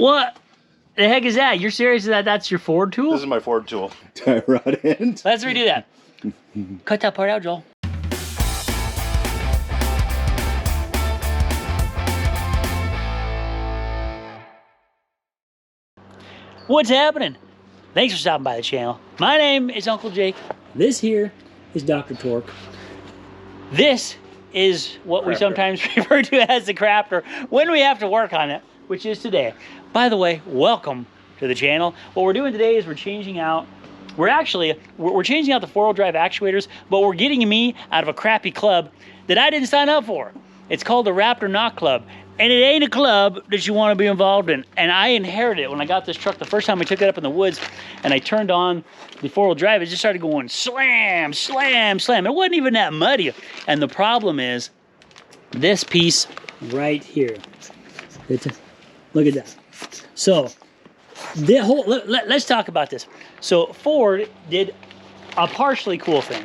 What the heck is that? You're serious that that's your Ford tool? This is my Ford tool. Tie rod end. Let's redo that. Cut that part out, Joel. What's happening? Thanks for stopping by the channel. My name is Uncle Jake. This here is Dr. Torque. This is what we sometimes refer to as the crafter when we have to work on it, which is today. By the way, welcome to the channel. What we're doing today is we're changing out, we're changing out the 4-wheel drive actuators, but we're getting me out of a crappy club that I didn't sign up for. It's called the Raptor Knot Club. And it ain't a club that you want to be involved in. And I inherited it when I got this truck. The first time we took it up in the woods and I turned on the 4-wheel drive, it just started going slam, slam, slam. It wasn't even that muddy. And the problem is this piece right here. Look at that. So the whole, let's talk about this. So Ford did a partially cool thing.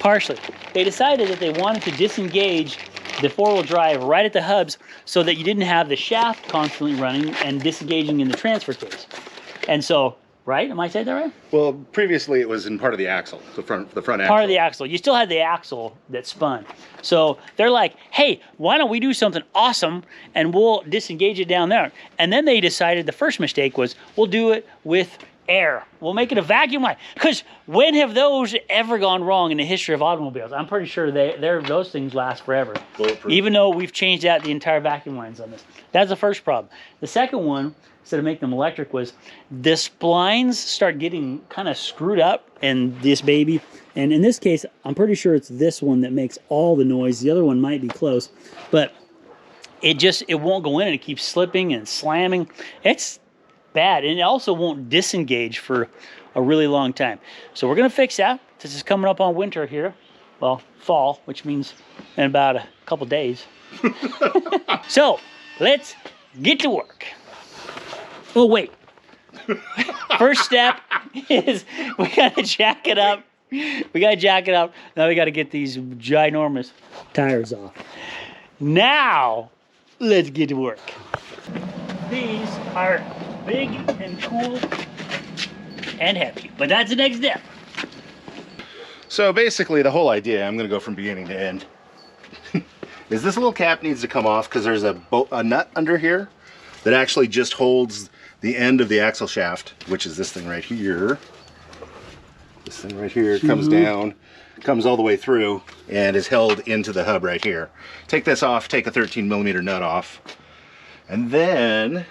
Partially. They decided that they wanted to disengage the 4-wheel drive right at the hubs so that you didn't have the shaft constantly running and disengaging in the transfer case. And so, right? Am I saying that right? Well, previously it was in part of the axle, the front axle. Part of the axle. You still had the axle that spun. So they're like, hey, why don't we do something awesome and we'll disengage it down there. And then they decided the first mistake was we'll do it with air. We'll make it a vacuum line. Because when have those ever gone wrong in the history of automobiles? I'm pretty sure those things last forever. Bulletproof. Even though we've changed out the entire vacuum lines on this. That's the first problem. The second one, instead of making them electric, was the splines start getting kind of screwed up in this baby. And in this case, I'm pretty sure it's this one that makes all the noise. The other one might be close. But it won't go in and it keeps slipping and slamming. It's bad, and it also won't disengage for a really long time. So we're gonna fix that. This is coming up on winter here. Well, fall, which means in about a couple days. So let's get to work. Oh wait. First step is we gotta jack it up. We gotta jack it up. Now we gotta get these ginormous tires off. Now let's get to work. These are big and cool and heavy, but that's the next step. So basically the whole idea, I'm going to go from beginning to end, is this little cap needs to come off because there's a nut under here that actually just holds the end of the axle shaft, which is this thing right here. This thing right here comes down, comes all the way through, and is held into the hub right here. Take this off, take a 13mm nut off, and then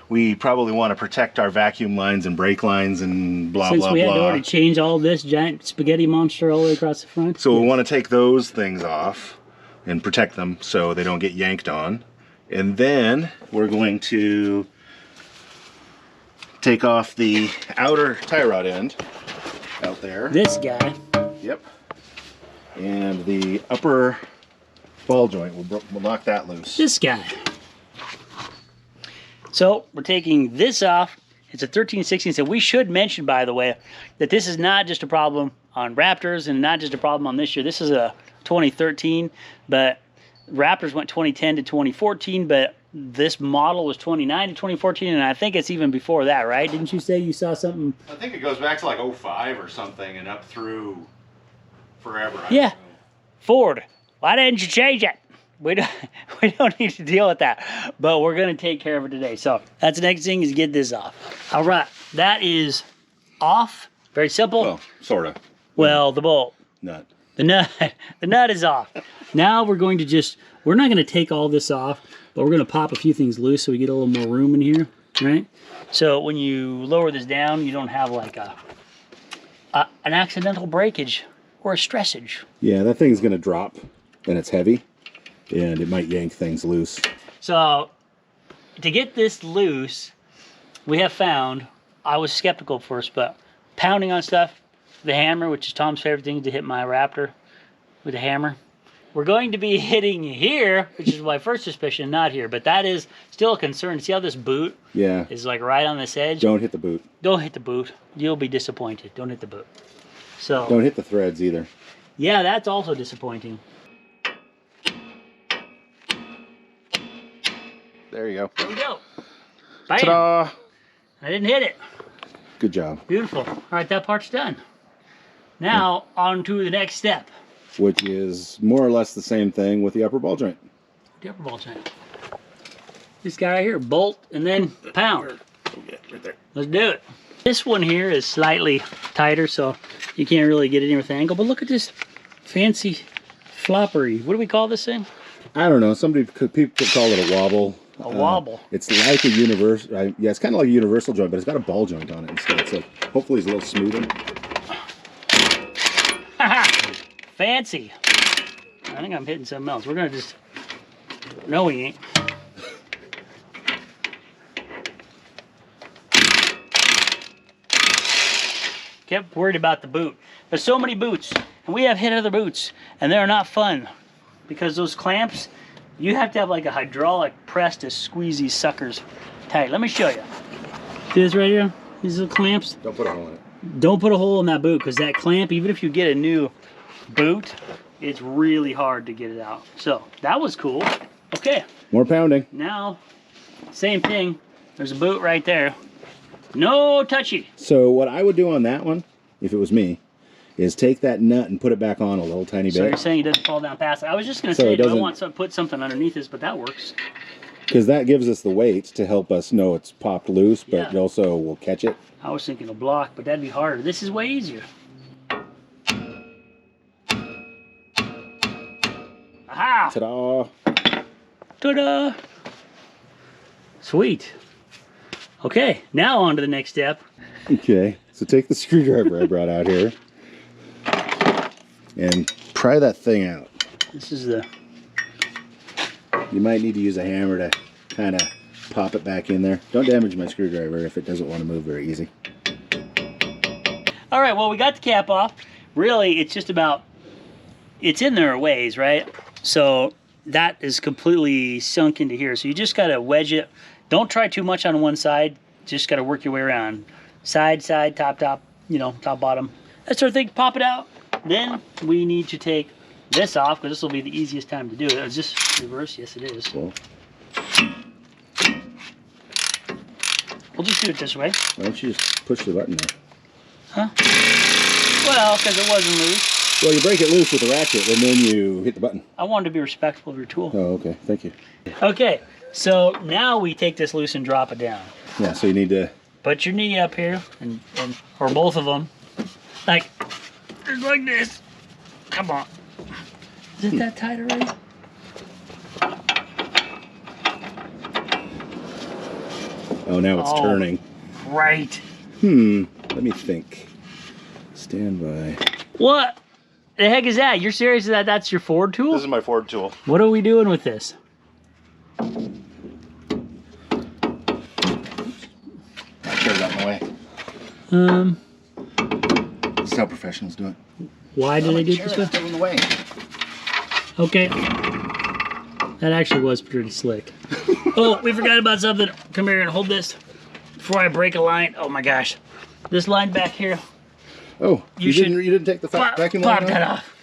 we probably want to protect our vacuum lines and brake lines and blah, blah, blah. Since we had to already change all this giant spaghetti monster all the way across the front. So we want to take those things off and protect them so they don't get yanked on. And then we're going to take off the outer tie rod end out there. This guy. Yep. And the upper ball joint, we'll knock that loose. This guy. So we're taking this off. It's a 13/16. So we should mention, by the way, that this is not just a problem on Raptors and not just a problem on this year. This is a 2013, but Raptors went 2010 to 2014, but this model was 29 to 2014, and I think it's even before that, right? Didn't you say you saw something? I think it goes back to like 05 or something and up through forever. Yeah. Ford, why didn't you change it? We don't need to deal with that, but we're going to take care of it today. So that's the next thing is get this off. All right, that is off. Very simple. Well, sort of. Well, the bolt. Nut. The nut is off. Now we're going to we're not going to take all this off, but we're going to pop a few things loose so we get a little more room in here, right? So when you lower this down, you don't have like an accidental breakage or a stressage. Yeah, that thing's going to drop, and it's heavy. And it might yank things loose. So to get this loose, we have found, I was skeptical at first, but pounding on stuff, the hammer, which is Tom's favorite thing to hit my Raptor with a hammer. We're going to be hitting here, which is my first suspicion, not here, but that is still a concern. See how this boot is like right on this edge? Don't hit the boot. Don't hit the boot. You'll be disappointed. Don't hit the boot. So don't hit the threads either. Yeah, that's also disappointing. There you go. There we go. Bam. Ta-da! I didn't hit it. Good job. Beautiful. All right, that part's done. Now, on to the next step. Which is more or less the same thing with the upper ball joint. The upper ball joint. This guy right here, bolt and then pound. Yeah, right there. Let's do it. This one here is slightly tighter, so you can't really get it in with the angle. But look at this fancy floppery. What do we call this thing? I don't know. People call it a wobble. A wobble. It's like a universal. Yeah, it's kind of like a universal joint, but it's got a ball joint on it instead. So hopefully it's a little smoother. Fancy. I think I'm hitting something else. We're gonna just. No, we ain't. Kept worried about the boot. There's so many boots, and we have hit other boots, and they're not fun because those clamps, you have to have like a hydraulic press to squeeze these suckers tight. Let me show you. See this right here? These little clamps? Don't put a hole in it. Don't put a hole in that boot because that clamp, even if you get a new boot, it's really hard to get it out. So that was cool. Okay. More pounding. Now, same thing. There's a boot right there. No touchy. So what I would do on that one, if it was me, is take that nut and put it back on a little tiny bit. So you're saying it doesn't fall down past it. I was just going to So say, it do I doesn't- want to put something underneath this, but that works. Because that gives us the weight to help us know it's popped loose, but Yeah. it also will catch it. I was thinking a block, but that'd be harder. This is way easier. Aha! Ta-da! Ta-da! Sweet. Okay, now on to the next step. Okay, so take the screwdriver I brought out here and pry that thing out. This is the... You might need to use a hammer to kind of pop it back in there. Don't damage my screwdriver if it doesn't want to move very easy. All right, well, we got the cap off. Really, it's just about... It's in there a ways, right? So that is completely sunk into here. So you just got to wedge it. Don't try too much on one side. Just got to work your way around. Side, side, top, top, you know, top, bottom. That sort of thing. Pop it out. Then we need to take this off because this will be the easiest time to do it. Is this reverse? Yes, it is. Cool. We'll just do it this way. Why don't you just push the button there? Huh? Well, because it wasn't loose. Well, you break it loose with the ratchet and then you hit the button. I wanted to be respectful of your tool. Oh, okay. Thank you. Okay, so now we take this loose and drop it down. Yeah, so you need to... Put your knee up here, and or both of them, like, just like this. Come on. Is it that tight already? Oh, now it's turning. Right. Let me think. Stand by. What the heck is that? You're serious that that's your Ford tool? This is my Ford tool. What are we doing with this? Get it out of the way. This is how professionals do it. Why do they do it this way? Get in the way. Okay. That actually was pretty slick. Oh, we forgot about something. Come here and hold this before I break a line. Oh my gosh. This line back here. Oh, you should didn't take the vacuum line pop that off? off.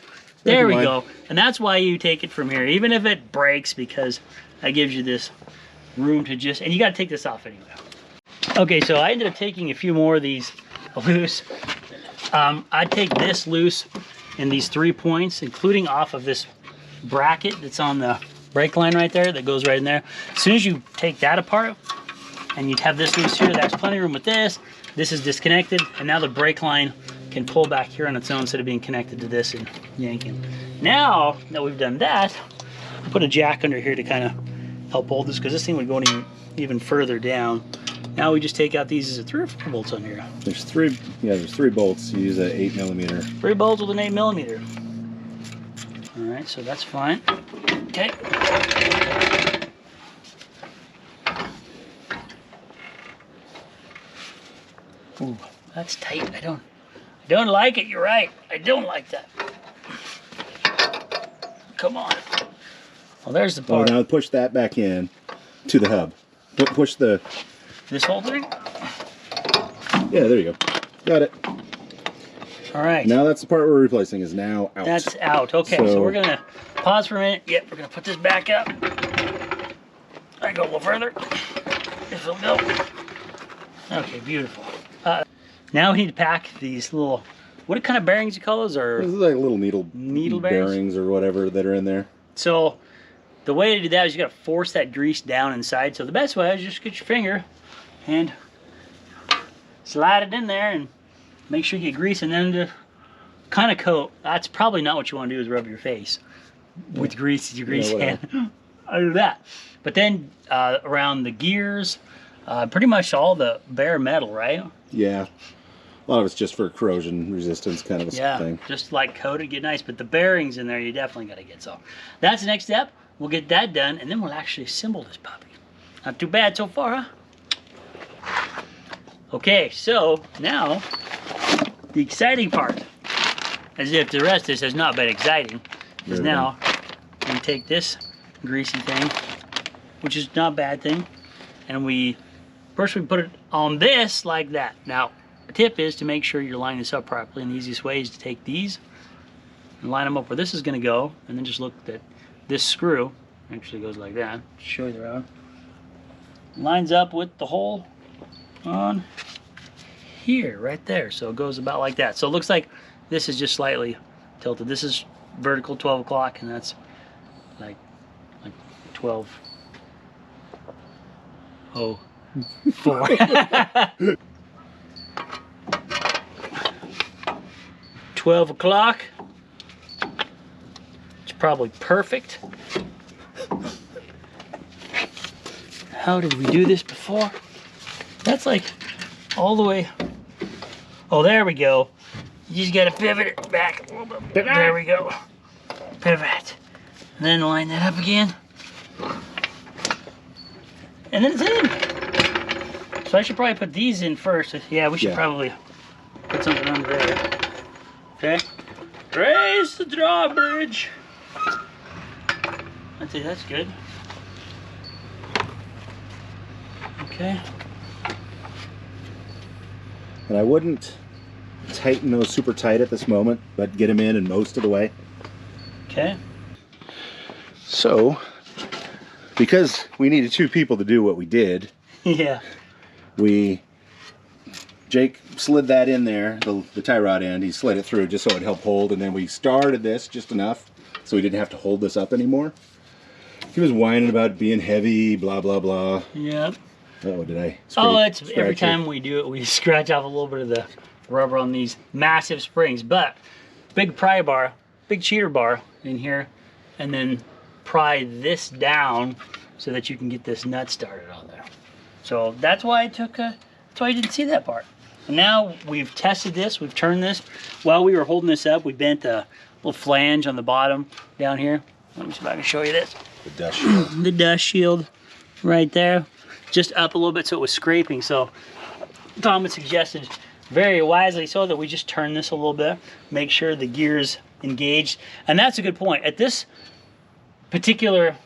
There we Vacuum line. go. And that's why you take it from here, even if it breaks, because that gives you this room to just, and you got to take this off anyway. Okay, so I ended up taking a few more of these loose. I take this loose in these 3 points, including off of this bracket that's on the brake line right there that goes right in there. As soon as you take that apart and you have this loose here, there's plenty of room with this. This is disconnected, and now the brake line can pull back here on its own instead of being connected to this and yanking. Now that we've done that, I put a jack under here to kind of help hold this because this thing would go even further down. Now we just take out these, is it 3 or 4 bolts on here? There's 3, yeah, there's 3 bolts. You use a 8mm. 3 bolts with an 8mm. All right, so that's fine. Okay. Ooh, that's tight. I don't like it. You're right. I don't like that. Come on. Well, there's the Oh, part. now push that back in to the hub. Push the... This whole thing? Yeah, there you go. Got it. All right. Now that's the part we're replacing is now out. That's out. Okay, so So- we're gonna pause for a minute. Yep, we're gonna put this back up. I go a little further. this will go. Okay, beautiful. Now we need to pack these little, what kind of bearings you call those? Or This is like little needle bearings or whatever that are in there. So the way to do that is you got to force that grease down inside. So the best way is just get your finger and slide it in there and make sure you get grease, and then to kind of coat. That's probably not what you want to do, is rub your face with grease, your grease hand. I do that. But then around the gears, pretty much all the bare metal, right? Yeah. A lot of it's just for corrosion resistance kind of a thing. Just like coated, get nice. But the bearings in there, you definitely got to get. So that's the next step. We'll get that done, and then we'll actually assemble this puppy. Not too bad so far, huh? Okay, so now the exciting part, as if the rest of this has not been exciting, is now we take this greasy thing, which is not a bad thing, and first we put it on this like that. Now, the tip is to make sure you're lining this up properly, and the easiest way is to take these and line them up where this is going to go, and then just look at this screw. Actually goes like that. Show you around. Lines up with the hole on here, right there. So it goes about like that. So it looks like this is just slightly tilted. This is vertical 12 o'clock, and that's like 12. Oh, 4. 12 o'clock. It's probably perfect. How did we do this before? That's like all the way. Oh, there we go. You just gotta pivot it back a little bit. There we go. Pivot. And then line that up again. And then it's in. So I should probably put these in first. Yeah, we should probably put something under there. Okay. Raise the drawbridge. I'd say that's good. Okay. And I wouldn't tighten those super tight at this moment, but get them in and most of the way. Okay. So, because we needed 2 people to do what we did, yeah, Jake slid that in there, the tie rod end. He slid it through just so it helped hold, and then we started this just enough so we didn't have to hold this up anymore. He was whining about being heavy, blah blah blah. Yep. Oh, did I? It's every time we do it, we scratch off a little bit of the rubber on these massive springs. But big pry bar, big cheater bar in here, and then pry this down so that you can get this nut started on there. So that's why I took that's why you didn't see that part. And now we've tested this, we've turned this. While we were holding this up, we bent a little flange on the bottom down here. Let me see if I can show you this. The dust shield. The dust shield right there. Just up a little bit so it was scraping. So Tom had suggested very wisely so that we just turn this a little bit, make sure the gear's engaged. And that's a good point. At this particular,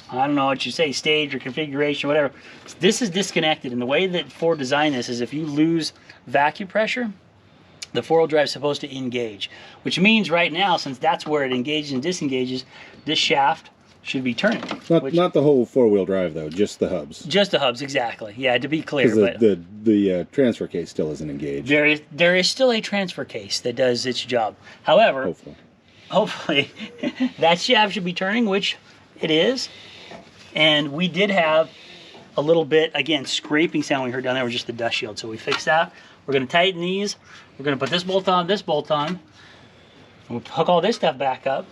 I don't know what you say, stage or configuration, whatever, this is disconnected. And the way that Ford designed this is if you lose vacuum pressure, the 4-wheel drive is supposed to engage. Which means right now, since that's where it engages and disengages, this shaft should be turning. Not the whole 4-wheel drive though, just the hubs. Just the hubs, exactly. Yeah, to be clear. Because the transfer case still isn't engaged. There is still a transfer case that does its job. However, hopefully that shaft should be turning, which it is. And we did have a little bit, again, scraping sound we heard down there was just the dust shield. So we fixed that. We're going to tighten these. We're going to put this bolt on, this bolt on. We'll hook all this stuff back up.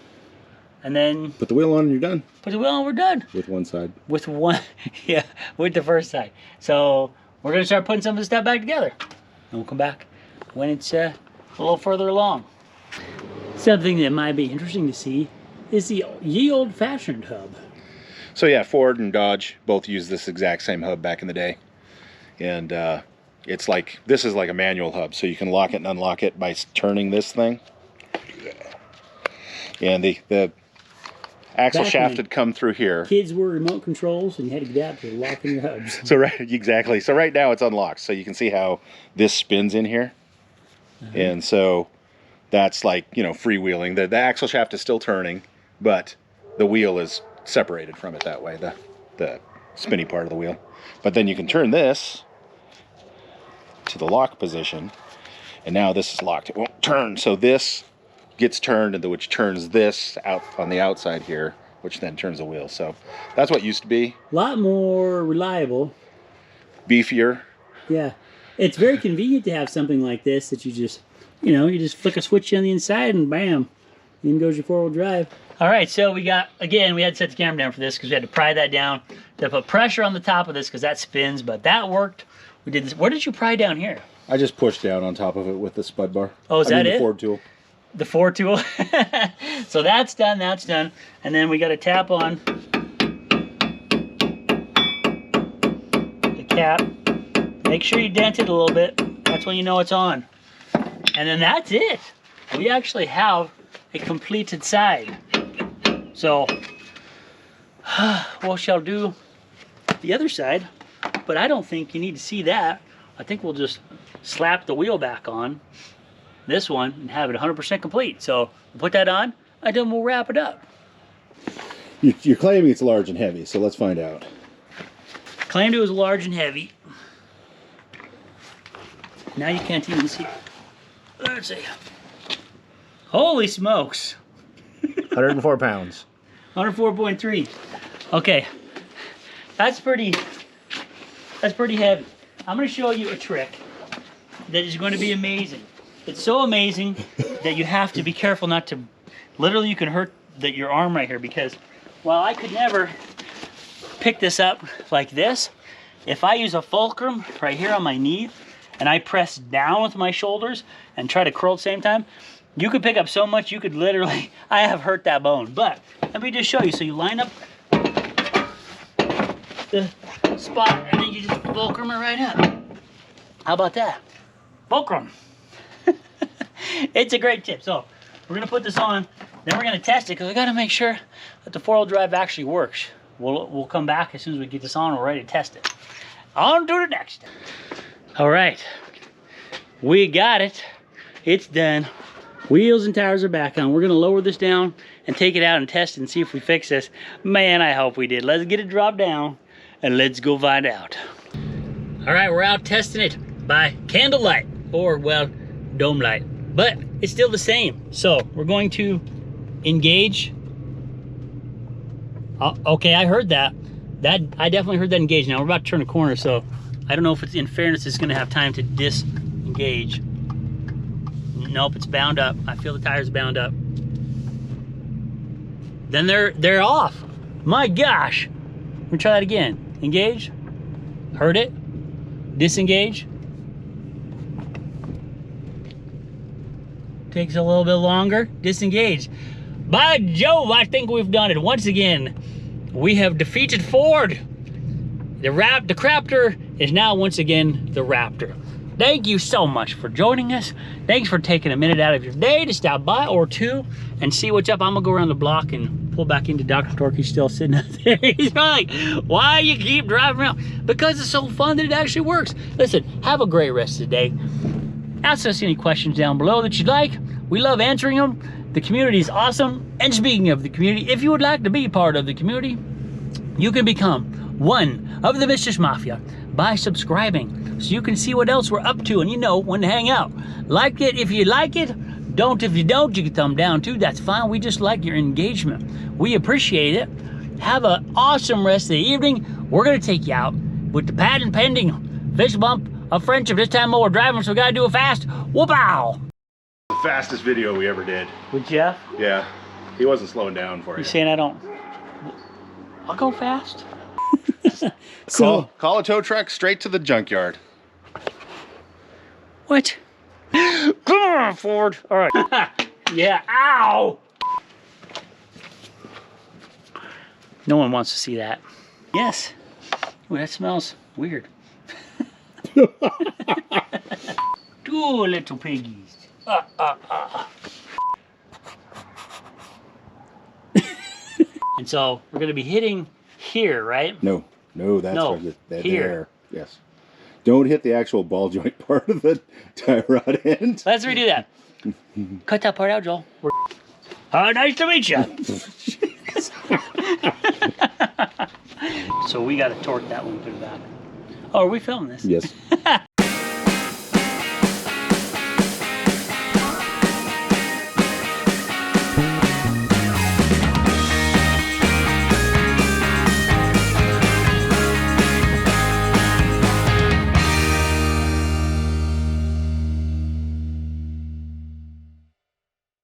And then put the wheel on and you're done. Put the wheel on, we're done. With one side. With one, yeah, with the first side. So we're going to start putting some of this stuff back together. And we'll come back when it's a little further along. Something that might be interesting to see is the ye old-fashioned hub. So yeah, Ford and Dodge both use this exact same hub back in the day. And it's like, this is like a manual hub. So you can lock it and unlock it by turning this thing. And the axle shaft had come through here. Kids were remote controls and you had to get out to locking your hubs. So exactly. So right now it's unlocked. So you can see how this spins in here. And so that's like, you know, freewheeling. The axle shaft is still turning, but the wheel is separated from it that way, the spinny part of the wheel. But then you can turn this to the lock position, and now this is locked. It won't turn, so this gets turned, and which turns this out on the outside here, which then turns the wheel. So that's what used to be. A lot more reliable. Beefier. Yeah. It's very convenient to have something like this that you just, you know, you just flick a switch on the inside and bam, in goes your 4-wheel drive. All right, so we got, again, we had to set the camera down for this because we had to pry that down to put pressure on the top of this because that spins, but that worked. We did this. Where did you pry down here? I just pushed down on top of it with the spud bar. Oh, is that it? The Ford tool. The Ford tool. So that's done, that's done. And then we got to tap on the cap. Make sure you dent it a little bit. That's when you know it's on. And then that's it. We actually have a completed side. So we shall do the other side, but I don't think you need to see that. I think we'll just slap the wheel back on this one and have it 100% complete. So we'll put that on and then we'll wrap it up. You're claiming it's large and heavy, so let's find out. Claimed it was large and heavy. Now you can't even see. Let's see. Holy smokes. 104 pounds. 104.3. Okay. That's pretty heavy. I'm going to show you a trick that is going to be amazing. It's so amazing that you have to be careful not to, literally you can hurt your arm right here, because while I could never pick this up like this, if I use a fulcrum right here on my knee and I press down with my shoulders and try to curl at the same time, you could pick up so much you could literally, I have hurt that bone. But let me just show you. So you line up the spot and then you just fulcrum it right up. How about that? Fulcrum. It's a great tip. So we're gonna put this on, then we're gonna test it because I gotta make sure that the 4-wheel drive actually works. We'll come back as soon as we get this on, we're ready to test it. On to the next. All right, we got it. It's done. Wheels and tires are back on. We're gonna lower this down and take it out and test it and see if we fix this. Man, I hope we did. Let's get it dropped down and let's go find out. All right, we're out testing it by candlelight or, well, dome light, but it's still the same. So we're going to engage. Okay, I heard that. I definitely heard that engage. Now we're about to turn a corner, so I don't know if it's, in fairness, it's gonna have time to disengage. Nope, it's bound up. I feel the tire's bound up. Then they're off. My gosh. Let me try that again. Engage. Heard it. Disengage. Takes a little bit longer. Disengage. By Jove, I think we've done it. Once again, we have defeated Ford. The Raptor is now once again the Raptor. Thank you so much for joining us. Thanks for taking a minute out of your day to stop by, or two, and see what's up. I'm gonna go around the block and pull back into Dr. Torque. He's still sitting out there. He's like, why you keep driving around? Because it's so fun that it actually works. Listen, have a great rest of the day. Ask us any questions down below that you'd like. We love answering them. The community is awesome. And speaking of the community, if you would like to be part of the community, you can become one of the Mischief Mafia by subscribing, so you can see what else we're up to and you know when to hang out. Like it if you like it, don't if you don't. You can thumb down too, that's fine. We just like your engagement. We appreciate it. Have an awesome rest of the evening. We're gonna take you out with the patent pending fist bump of friendship. This time while we're driving, so we gotta do it fast. Whoop-ow! The fastest video we ever did. With Jeff? Yeah, he wasn't slowing down for you. You saying I don't? I'll go fast. Call a tow truck straight to the junkyard. What? Come on, Ford. All right. Yeah, ow! No one wants to see that. Yes. Ooh, that smells weird. Two little piggies. And so we're gonna be hitting here, right? No, that's No, right there. here. Yes. Don't hit the actual ball joint part of the tie rod end. Let's redo that. Cut that part out, Joel. Nice to meet you. So we got to torque that when we put it back. Oh, are we filming this? Yes.